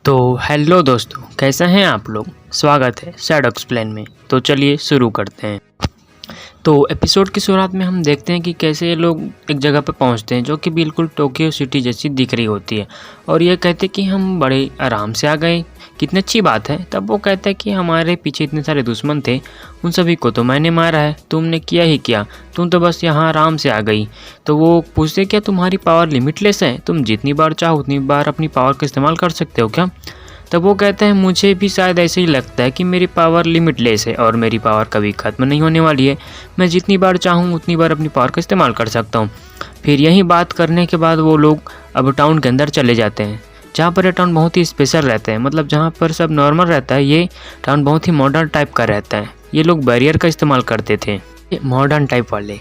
तो हेलो दोस्तों, कैसे हैं आप लोग। स्वागत है शैडो एक्सप्लेन में। तो चलिए शुरू करते हैं। तो एपिसोड की शुरुआत में हम देखते हैं कि कैसे ये लोग एक जगह पर पहुंचते हैं जो कि बिल्कुल टोक्यो सिटी जैसी दिख रही होती है। और ये कहते हैं कि हम बड़े आराम से आ गए, कितनी अच्छी बात है। तब वो कहता है कि हमारे पीछे इतने सारे दुश्मन थे, उन सभी को तो मैंने मारा है, तुमने किया ही क्या, तुम तो बस यहाँ आराम से आ गई। तो वो पूछते क्या तुम्हारी पावर लिमिटलेस है, तुम जितनी बार चाहो उतनी बार अपनी पावर का इस्तेमाल कर सकते हो क्या। तब वो कहता है मुझे भी शायद ऐसे ही लगता है कि मेरी पावर लिमिटलेस है और मेरी पावर कभी ख़त्म नहीं होने वाली है। मैं जितनी बार चाहूँ उतनी बार अपनी पावर का इस्तेमाल कर सकता हूँ। फिर यही बात करने के बाद वो लोग अब टाउन के अंदर चले जाते हैं, जहाँ पर ये टाउन बहुत ही स्पेशल रहता है। मतलब जहाँ पर सब नॉर्मल रहता है, ये टाउन बहुत ही मॉडर्न टाइप का रहता है। ये लोग बैरियर का इस्तेमाल करते थे, मॉडर्न टाइप वाले।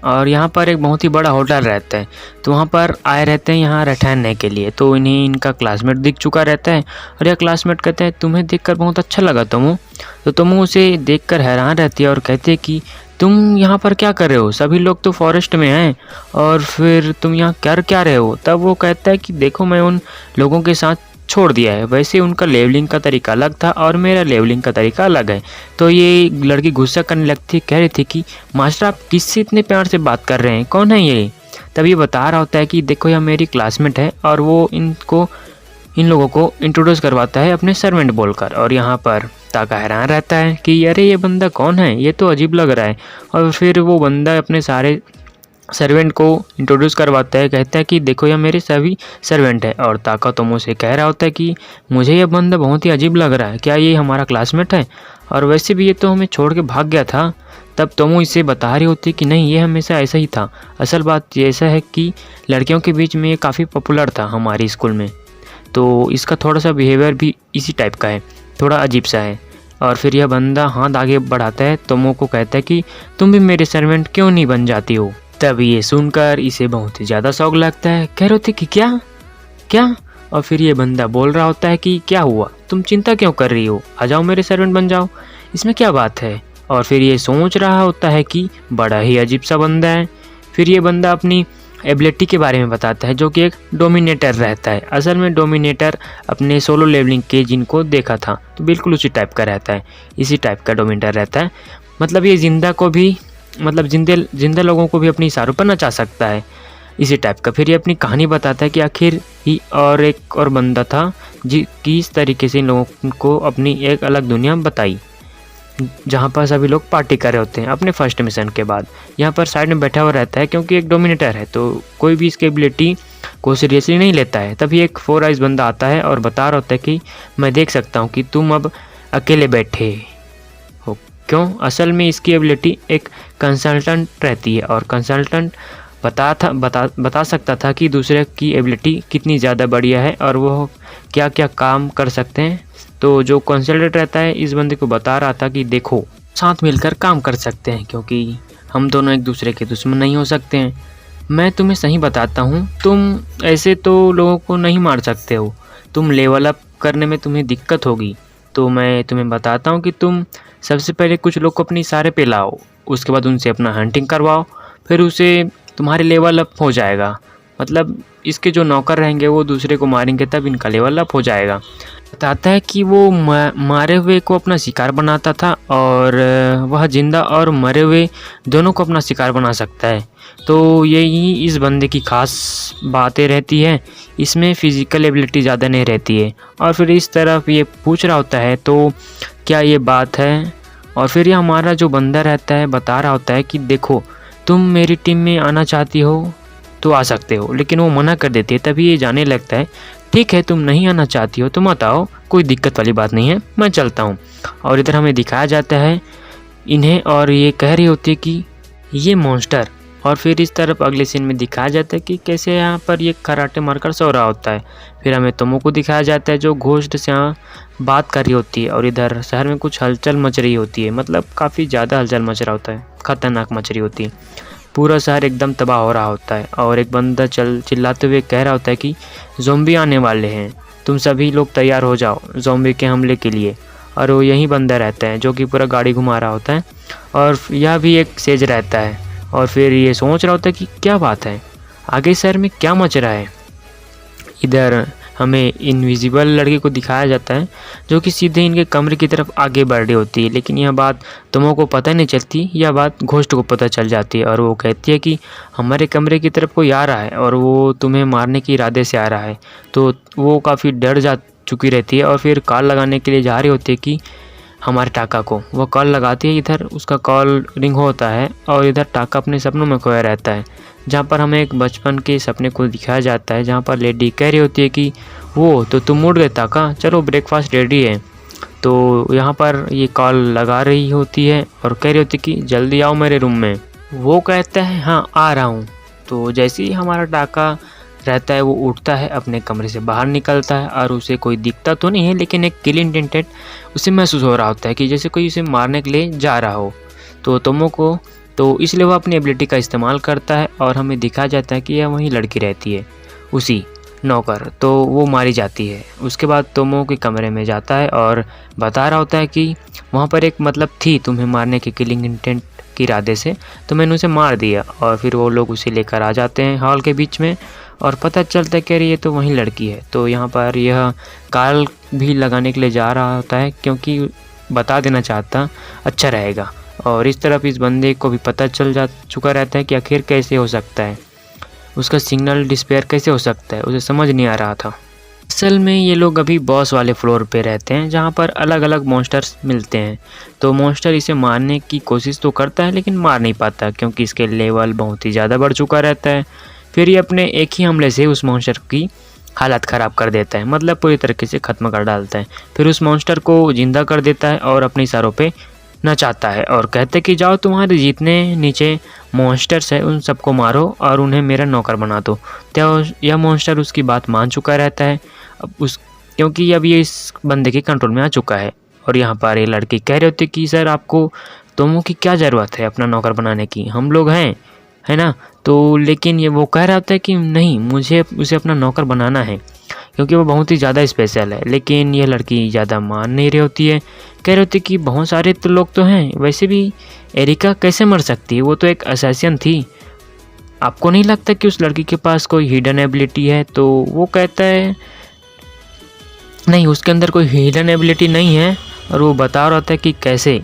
और यहाँ पर एक बहुत ही बड़ा होटल रहता है, तो वहाँ पर आए रहते हैं यहाँ ठहरने के लिए। तो इन्हें इनका क्लासमेट दिख चुका रहता है और यह क्लासमेट कहते हैं तुम्हें देखकर बहुत अच्छा लगा तुम। तो तुम उसे देखकर हैरान रहती है और कहते हैं कि तुम यहाँ पर क्या कर रहे हो, सभी लोग तो फॉरेस्ट में हैं और फिर तुम यहाँ कर क्या रहे हो। तब वो कहता है कि देखो मैं उन लोगों के साथ छोड़ दिया है, वैसे उनका लेवलिंग का तरीका अलग था और मेरा लेवलिंग का तरीका अलग है। तो ये लड़की गुस्सा करने लगती, कह रही थी कि मास्टर आप किससे इतने प्यार से बात कर रहे हैं, कौन है ये। तब ये बता रहा होता है कि देखो यह मेरी क्लासमेट है और वो इन लोगों को इंट्रोड्यूस करवाता है अपने सर्वेंट बोलकर। और यहाँ पर ताका हैरान रहता है कि अरे ये बंदा कौन है, ये तो अजीब लग रहा है। और फिर वो बंदा अपने सारे सर्वेंट को इंट्रोड्यूस करवाता है, कहता है कि देखो यह मेरे सभी सर्वेंट है। और ताका तोमो से कह रहा होता है कि मुझे यह बंदा बहुत ही अजीब लग रहा है, क्या ये हमारा क्लासमेट है, और वैसे भी ये तो हमें छोड़ के भाग गया था। तब तोमो इसे बता रही होती है कि नहीं, ये हमेशा ऐसा ही था। असल बात ये ऐसा है कि लड़कियों के बीच में ये काफ़ी पॉपुलर था हमारी स्कूल में, तो इसका थोड़ा सा बिहेवियर भी इसी टाइप का है, थोड़ा अजीब सा है। और फिर यह बंदा हाथ आगे बढ़ाता है, तोमो को कहता है कि तुम भी मेरे सर्वेंट क्यों नहीं बन जाती हो। तब ये सुनकर इसे बहुत ही ज़्यादा शौक लगता है, कह रहे थे कि क्या क्या। और फिर ये बंदा बोल रहा होता है कि क्या हुआ, तुम चिंता क्यों कर रही हो, आ जाओ मेरे सर्वेंट बन जाओ, इसमें क्या बात है। और फिर ये सोच रहा होता है कि बड़ा ही अजीब सा बंदा है। फिर ये बंदा अपनी एबिलिटी के बारे में बताता है, जो कि एक डोमिनेटर रहता है। असल में डोमिनेटर अपने सोलो लेवलिंग के जिनको देखा था तो बिल्कुल उसी टाइप का रहता है, इसी टाइप का डोमिनेटर रहता है। मतलब ये जिंदा लोगों को भी अपनी इशारों पर नचा सकता है, इसी टाइप का। फिर ये अपनी कहानी बताता है कि आखिर ही और एक और बंदा था जी किस तरीके से इन लोगों को अपनी एक अलग दुनिया बताई, जहाँ पर सभी लोग पार्टी कर रहे होते हैं अपने फर्स्ट मिशन के बाद। यहाँ पर साइड में बैठा हुआ रहता है, क्योंकि एक डोमिनेटर है तो कोई भी इसकी एबिलिटी को सीरियसली नहीं लेता है। तभी एक 4 आइज बंदा आता है और बता रहा होता है कि मैं देख सकता हूँ कि तुम अब अकेले बैठे हो। क्यों, असल में इसकी एबिलिटी एक कंसल्टेंट रहती है और कंसल्टेंट बता सकता था कि दूसरे की एबिलिटी कितनी ज़्यादा बढ़िया है और वो क्या क्या काम कर सकते हैं। तो जो कंसल्टेंट रहता है इस बंदे को बता रहा था कि देखो साथ मिलकर काम कर सकते हैं, क्योंकि हम दोनों एक दूसरे के दुश्मन नहीं हो सकते हैं। मैं तुम्हें सही बताता हूँ, तुम ऐसे तो लोगों को नहीं मार सकते हो, तुम लेवल अप करने में तुम्हें दिक्कत होगी। तो मैं तुम्हें बताता हूँ कि तुम सबसे पहले कुछ लोग को अपनी सारे पे लाओ, उसके बाद उनसे अपना हंटिंग करवाओ, फिर उसे तुम्हारे लेवल अप हो जाएगा। मतलब इसके जो नौकर रहेंगे वो दूसरे को मारेंगे, तब इनका लेवल अप हो जाएगा। बताता है कि वो मारे हुए को अपना शिकार बनाता था और वह जिंदा और मरे हुए दोनों को अपना शिकार बना सकता है। तो यही इस बंदे की खास बातें रहती है, इसमें फिजिकल एबिलिटी ज़्यादा नहीं रहती है। और फिर इस तरफ ये पूछ रहा होता है तो क्या ये बात है। और फिर ये हमारा जो बंदा रहता है बता रहा होता है कि देखो तुम मेरी टीम में आना चाहती हो तो आ सकते हो, लेकिन वो मना कर देती है। तभी ये जाने लगता है, ठीक है तुम नहीं आना चाहती हो तो मत आओ, कोई दिक्कत वाली बात नहीं है, मैं चलता हूँ। और इधर हमें दिखाया जाता है इन्हें और ये कह रही होती है कि ये मॉन्स्टर। और फिर इस तरफ अगले सीन में दिखाया जाता है कि कैसे यहाँ पर ये कराटे मारकर सो रहा होता है। फिर हमें तोमो को दिखाया जाता है जो घोस्ट से यहाँ बात कर रही होती है और इधर शहर में कुछ हलचल मच रही होती है, मतलब काफ़ी ज़्यादा हलचल मच रहा होता है, ख़तरनाक मच रही होती है, पूरा शहर एकदम तबाह हो रहा होता है। और एक बंदा चिल्लाते हुए कह रहा होता है कि ज़ॉम्बी आने वाले हैं, तुम सभी लोग तैयार हो जाओ ज़ॉम्बी के हमले के लिए। और वो यही बंदा रहता है जो कि पूरा गाड़ी घुमा रहा होता है और यह भी एक सेज रहता है। और फिर ये सोच रहा होता है कि क्या बात है, आगे शहर में क्या मच रहा है। इधर हमें इनविजिबल लड़की को दिखाया जाता है जो कि सीधे इनके कमरे की तरफ आगे बढ़ रही होती है। लेकिन यह बात तुमों को पता नहीं चलती, यह बात घोस्ट को पता चल जाती है और वो कहती है कि हमारे कमरे की तरफ कोई आ रहा है और वो तुम्हें मारने के इरादे से आ रहा है। तो वो काफ़ी डर जा चुकी रहती है और फिर कॉल लगाने के लिए जा रही होती है कि हमारे टाका को। वो कॉल लगाती है, इधर उसका कॉल रिंग होता है और इधर टाका अपने सपनों में खोया रहता है, जहाँ पर हमें एक बचपन के सपने को दिखाया जाता है, जहाँ पर लेडी कह रही होती है कि वो तो तुम उठ गए टाका, चलो ब्रेकफास्ट रेडी है। तो यहाँ पर ये कॉल लगा रही होती है और कह रही होती है कि जल्दी आओ मेरे रूम में। वो कहता है हाँ आ रहा हूँ। तो जैसे ही हमारा टाका रहता है वो उठता है, अपने कमरे से बाहर निकलता है और उसे कोई दिखता तो नहीं है, लेकिन एक किल इंटेंटेड उसे महसूस हो रहा होता है कि जैसे कोई उसे मारने के लिए जा रहा हो। तो तोमो को तो इसलिए वो अपनी एबिलिटी का इस्तेमाल करता है और हमें दिखाया जाता है कि यह वहीं लड़की रहती है, उसी नौकर। तो वो मारी जाती है। उसके बाद तोमो के कमरे में जाता है और बता रहा होता है कि वहाँ पर एक मतलब थी तुम्हें मारने के किलिंग इंटेंट के इरादे से, तो मैंने उसे मार दिया। और फिर वो लोग उसे लेकर आ जाते हैं हॉल के बीच में और पता चलता है कि ये तो वहीं लड़की है। तो यहाँ पर यह कॉल भी लगाने के लिए जा रहा होता है क्योंकि बता देना चाहता अच्छा रहेगा। और इस तरफ इस बंदे को भी पता चल जा चुका रहता है कि आखिर कैसे हो सकता है, उसका सिग्नल डिस्पेयर कैसे हो सकता है, उसे समझ नहीं आ रहा था। असल में ये लोग अभी बॉस वाले फ्लोर पे रहते हैं, जहाँ पर अलग अलग मॉन्स्टर्स मिलते हैं। तो मॉन्स्टर इसे मारने की कोशिश तो करता है लेकिन मार नहीं पाता क्योंकि इसके लेवल बहुत ही ज़्यादा बढ़ चुका रहता है। फिर ये अपने एक ही हमले से उस मॉन्स्टर की हालत ख़राब कर देता है, मतलब पूरी तरीके से ख़त्म कर डालता है। फिर उस मॉन्स्टर को जिंदा कर देता है और अपने इशारों पे नचाता है और कहते हैं कि जाओ तुम्हारे जितने नीचे मॉन्स्टर्स हैं उन सबको मारो और उन्हें मेरा नौकर बना दो। तो यह मॉन्स्टर उसकी बात मान चुका रहता है क्योंकि अब ये इस बंदे के कंट्रोल में आ चुका है। और यहाँ पर ये लड़की कह रही होती है कि सर आपको तुमों की क्या ज़रूरत है अपना नौकर बनाने की, हम लोग हैं, है ना। तो लेकिन ये वो कह रहा होता है कि नहीं, मुझे उसे अपना नौकर बनाना है क्योंकि वो बहुत ही ज़्यादा स्पेशल है। लेकिन यह लड़की ज़्यादा मान नहीं रही होती है, कह रही होती है कि बहुत सारे तो लोग तो हैं, वैसे भी एरिका कैसे मर सकती है, वो तो एक असैसिन थी। आपको नहीं लगता कि उस लड़की के पास कोई हिडन एबिलिटी है? तो वो कहता है नहीं, उसके अंदर कोई हिडन एबिलिटी नहीं है। और वो बता रहा होता है कि कैसे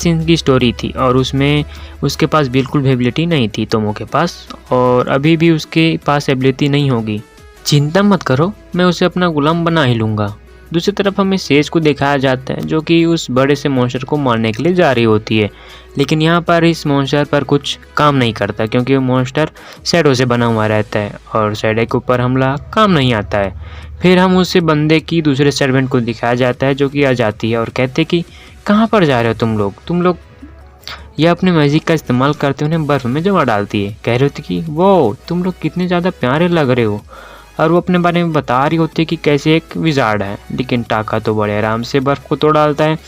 इनकी स्टोरी थी और उसमें उसके पास बिल्कुल भी एबिलिटी नहीं थी तोमो के पास, और अभी भी उसके पास एबिलिटी नहीं होगी। चिंता मत करो, मैं उसे अपना गुलाम बना ही लूँगा। दूसरी तरफ हमें सेज को दिखाया जाता है जो कि उस बड़े से मॉन्स्टर को मारने के लिए जा रही होती है। लेकिन यहाँ पर इस मॉन्स्टर पर कुछ काम नहीं करता क्योंकि वो मॉन्स्टर शैडो से बना हुआ रहता है और शैडो के ऊपर हमला काम नहीं आता है। फिर हम उसे बंदे की दूसरे सर्वेंट को दिखाया जाता है जो कि आ जाती है और कहते कि कहाँ पर जा रहे हो तुम लोग। यह अपने मैजिक का इस्तेमाल करते उन्हें बर्फ़ में जमा डालती है। कह रही होती कि वो तुम लोग कितने ज़्यादा प्यारे लग रहे हो, और वो अपने बारे में बता रही होती है कि कैसे एक विजार्ड है। लेकिन टाका तो बड़े आराम से बर्फ़ को तोड़ डालता है,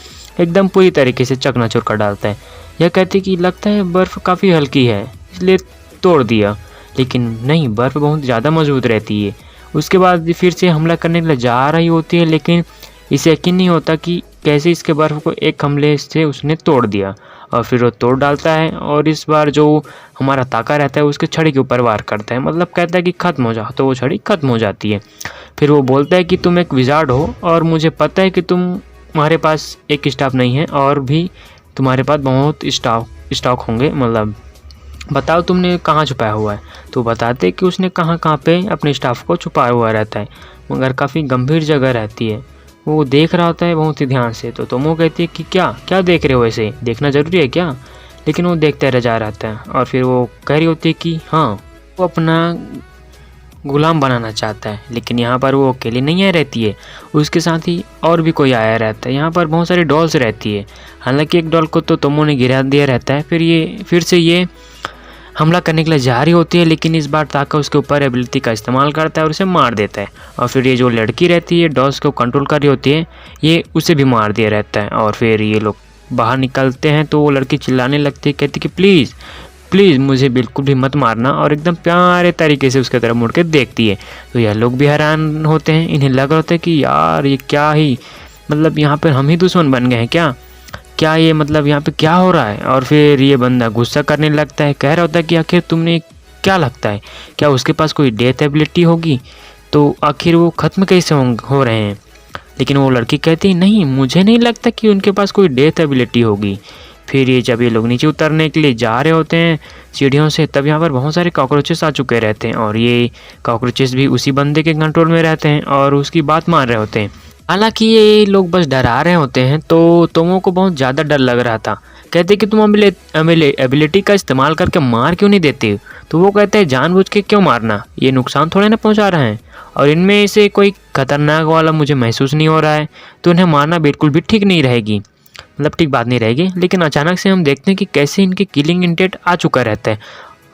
एकदम पूरी तरीके से चकनाचूर कर डालता है। यह कहती कि लगता है बर्फ़ काफ़ी हल्की है इसलिए तोड़ दिया, लेकिन नहीं, बर्फ़ बहुत ज़्यादा मजबूत रहती है। उसके बाद फिर से हमला करने के लिए जा रही होती है, लेकिन इसे यकीन नहीं होता कि कैसे इसके बर्फ़ को एक हमले से उसने तोड़ दिया। और फिर वो तोड़ डालता है और इस बार जो हमारा ताका रहता है उसके छड़ी के ऊपर वार करता है, मतलब कहता है कि ख़त्म हो जाओ, तो वो छड़ी ख़त्म हो जाती है। फिर वो बोलता है कि तुम एक विजार्ड हो और मुझे पता है कि तुम्हारे पास एक स्टाफ नहीं है और भी तुम्हारे पास बहुत स्टॉक होंगे, मतलब बताओ तुमने कहाँ छुपाया हुआ है। तो बताते कि उसने कहाँ पे अपने स्टाफ को छुपाया हुआ रहता है, मगर काफ़ी गंभीर जगह रहती है। वो देख रहा होता है बहुत ही ध्यान से। तो तोमो कहती है कि क्या देख रहे हो, ऐसे देखना ज़रूरी है क्या? लेकिन वो देखते रह जा रहता है। और फिर वो कह रही होती है कि हाँ, वो अपना गुलाम बनाना चाहता है। लेकिन यहाँ पर वो अकेली नहीं आया रहती है, उसके साथ ही और भी कोई आया रहता है। यहाँ पर बहुत सारी डॉल्स रहती है, हालांकि एक डॉल को तो तोमो ने गिरा दिया रहता है। फिर से ये हमला करने के लिए जा रही होती है, लेकिन इस बार ताका उसके ऊपर एबिलिटी का इस्तेमाल करता है और उसे मार देता है। और फिर ये जो लड़की रहती है डॉल्स को कंट्रोल कर रही होती है, ये उसे भी मार दिया रहता है। और फिर ये लोग बाहर निकलते हैं तो वो लड़की चिल्लाने लगती है, कहती कि प्लीज़ मुझे बिल्कुल भी मत मारना, और एकदम प्यारे तरीके से उसके तरफ मुड़ के देखती है। तो यह लोग भी हैरान होते हैं, इन्हें लग रहा होता है कि यार ये क्या ही, मतलब यहाँ पर हम ही दुश्मन बन गए हैं क्या ये, मतलब यहाँ पे क्या हो रहा है। और फिर ये बंदा गुस्सा करने लगता है, कह रहा होता है कि आखिर तुमने क्या लगता है, क्या उसके पास कोई डेथ एबिलिटी होगी? तो आखिर वो ख़त्म कैसे हो रहे हैं। लेकिन वो लड़की कहती है नहीं, मुझे नहीं लगता कि उनके पास कोई डेथ एबिलिटी होगी। फिर जब ये लोग नीचे उतरने के लिए जा रहे होते हैं सीढ़ियों से, तब यहाँ पर बहुत सारे कॉकरोचेस आ चुके रहते हैं और ये कॉकरोचेस भी उसी बंदे के कंट्रोल में रहते हैं और उसकी बात मान रहे होते हैं। हालांकि ये लोग बस डरा रहे होते हैं, तो तोमो को बहुत ज़्यादा डर लग रहा था। कहते कि तुम एबिलिटी का इस्तेमाल करके मार क्यों नहीं देते। तो वो कहते हैं जानबूझ के क्यों मारना, ये नुकसान थोड़े ना पहुंचा रहे हैं और इनमें से कोई खतरनाक वाला मुझे महसूस नहीं हो रहा है, तो इन्हें मारना बिल्कुल भी ठीक नहीं रहेगी, मतलब ठीक बात नहीं रहेगी। लेकिन अचानक से हम देखते हैं कि कैसे इनके किलिंग इंटेंट आ चुका रहता है,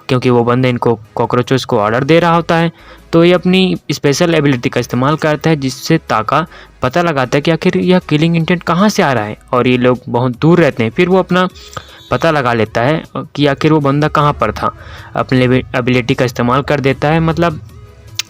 क्योंकि वो बंदे इनको कॉकरोचेस को ऑर्डर दे रहा होता है। तो ये अपनी स्पेशल एबिलिटी का इस्तेमाल करता है, जिससे ताका पता लगाता है कि आखिर यह किलिंग इंटेंट कहाँ से आ रहा है और ये लोग बहुत दूर रहते हैं। फिर वो अपना पता लगा लेता है कि आखिर वो बंदा कहाँ पर था, अपने एबिलिटी का इस्तेमाल कर देता है, मतलब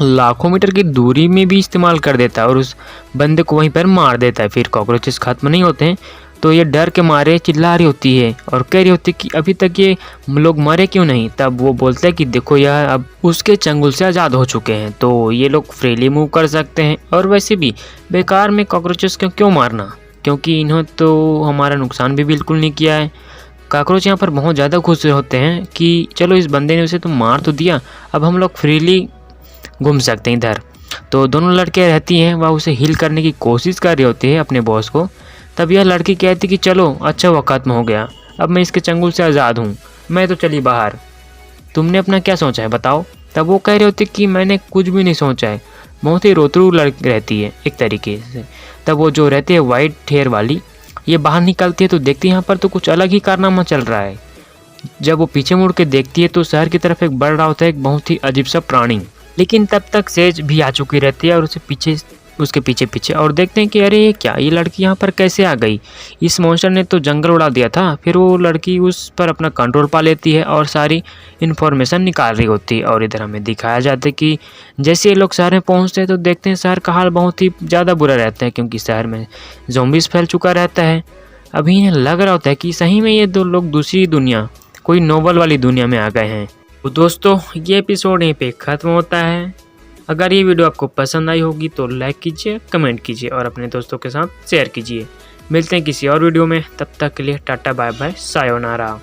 लाखों मीटर की दूरी में भी इस्तेमाल कर देता है और उस बंदे को वहीं पर मार देता है। फिर कॉकरोचेस ख़त्म नहीं होते हैं, तो ये डर के मारे चिल्ला रही होती है और कह रही होती है कि अभी तक ये लोग मरे क्यों नहीं। तब वो बोलता है कि देखो यार, अब उसके चंगुल से आज़ाद हो चुके हैं, तो ये लोग फ्रीली मूव कर सकते हैं। और वैसे भी बेकार में कॉकरोचेस को क्यों मारना, क्योंकि इन्होंने तो हमारा नुकसान भी बिल्कुल नहीं किया है। कॉकरोच यहाँ पर बहुत ज़्यादा खुश होते हैं कि चलो इस बंदे ने उसे तो मार तो दिया, अब हम लोग फ्रीली घूम सकते हैं इधर। तो दोनों लड़कियाँ रहती हैं, वह उसे हील करने की कोशिश कर रही होती है अपने बॉस को। तब यह लड़की कहती कि चलो अच्छा हुआ ख़त्म हो गया, अब मैं इसके चंगुल से आज़ाद हूँ, मैं तो चली बाहर, तुमने अपना क्या सोचा है बताओ। तब वो कह रही होती कि मैंने कुछ भी नहीं सोचा है। बहुत ही रोतरू लड़की रहती है एक तरीके से। तब वो जो रहती है वाइट हेयर वाली, ये बाहर निकलती है तो देखती है यहाँ पर तो कुछ अलग ही कारनामा चल रहा है। जब वो पीछे मुड़ के देखती है तो शहर की तरफ एक बढ़ रहा होता है एक बहुत ही अजीब सा प्राणी। लेकिन तब तक सेज भी आ चुकी रहती है और उसके पीछे पीछे और देखते हैं कि अरे ये क्या, ये लड़की यहाँ पर कैसे आ गई, इस मॉन्स्टर ने तो जंगल उड़ा दिया था। फिर वो लड़की उस पर अपना कंट्रोल पा लेती है और सारी इन्फॉर्मेशन निकाल रही होती है। और इधर हमें दिखाया जाता है कि जैसे ये लोग शहर में पहुँचते हैं तो देखते हैं शहर का हाल बहुत ही ज़्यादा बुरा रहता है, क्योंकि शहर में ज़ॉम्बीज़ फैल चुका रहता है। अभी इन्हें लग रहा होता है कि सही में ये दो लोग दूसरी दुनिया, कोई नोवेल वाली दुनिया में आ गए हैं। तो दोस्तों ये एपिसोड यहीं पे ख़त्म होता है। अगर ये वीडियो आपको पसंद आई होगी तो लाइक कीजिए, कमेंट कीजिए और अपने दोस्तों के साथ शेयर कीजिए। मिलते हैं किसी और वीडियो में, तब तक के लिए टाटा बाय बाय सायोनारा।